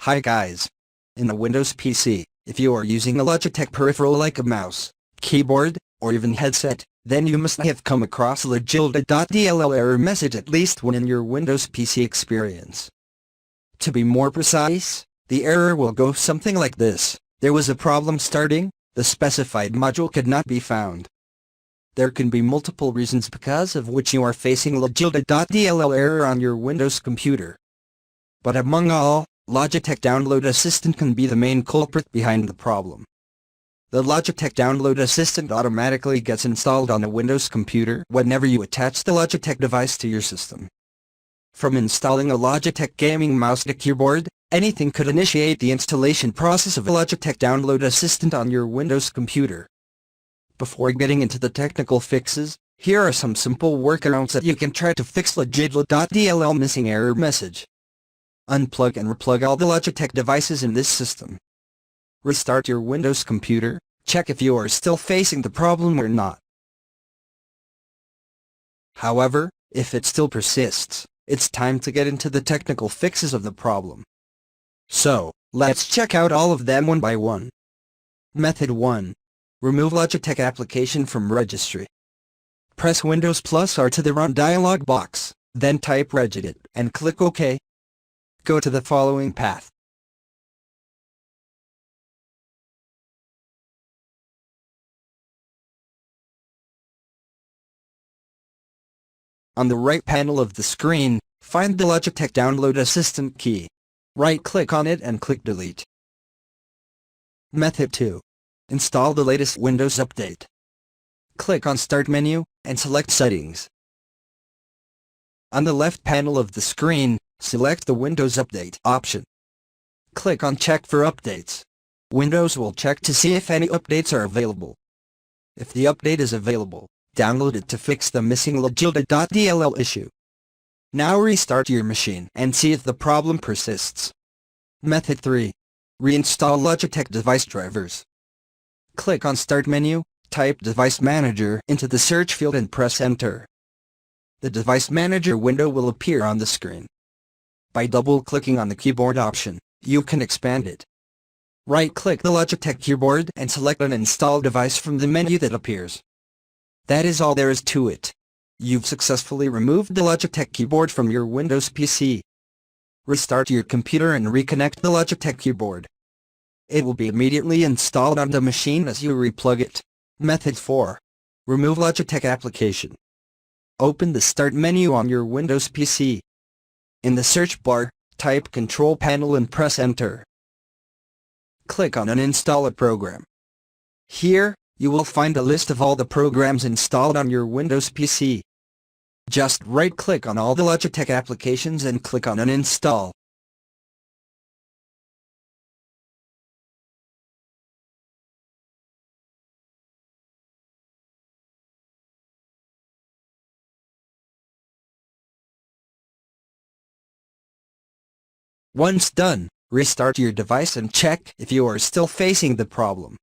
Hi guys. In a Windows PC, if you are using a Logitech peripheral like a mouse, keyboard, or even headset, then you must have come across LogiLDA.dll error message at least one in your Windows PC experience. To be more precise, the error will go something like this: there was a problem starting, the specified module could not be found. There can be multiple reasons because of which you are facing LogiLDA.dll error on your Windows computer. But among all, Logitech Download Assistant can be the main culprit behind the problem. The Logitech Download Assistant automatically gets installed on a Windows computer whenever you attach the Logitech device to your system. From installing a Logitech gaming mouse to keyboard, anything could initiate the installation process of a Logitech Download Assistant on your Windows computer. Before getting into the technical fixes, here are some simple workarounds that you can try to fix LogiLDA.dll missing error message. Unplug and replug all the Logitech devices in this system. Restart your Windows computer, check if you are still facing the problem or not. However, if it still persists, it's time to get into the technical fixes of the problem. So, let's check out all of them one by one. Method 1. Remove Logitech application from Registry. Press Windows plus R to the Run dialog box, then type regedit and click OK. Go to the following path. On the right panel of the screen, find the Logitech Download Assistant key. Right-click on it and click Delete. Method 2. Install the latest Windows update. Click on Start menu, and select Settings. On the left panel of the screen, select the Windows Update option. Click on Check for updates. Windows will check to see if any updates are available. If the update is available, download it to fix the missing LogiLDA.dll issue. Now restart your machine and see if the problem persists. Method 3. Reinstall Logitech device drivers. Click on Start menu, type Device Manager into the search field and press Enter. The Device Manager window will appear on the screen. By double-clicking on the keyboard option, you can expand it. Right-click the Logitech keyboard and select an install device from the menu that appears. That is all there is to it. You've successfully removed the Logitech keyboard from your Windows PC. Restart your computer and reconnect the Logitech keyboard. It will be immediately installed on the machine as you replug it. Method 4. Remove Logitech application. Open the Start menu on your Windows PC. In the search bar, type Control Panel and press Enter. Click on Uninstall a program. Here, you will find a list of all the programs installed on your Windows PC. Just right-click on all the Logitech applications and click on Uninstall. Once done, restart your device and check if you are still facing the problem.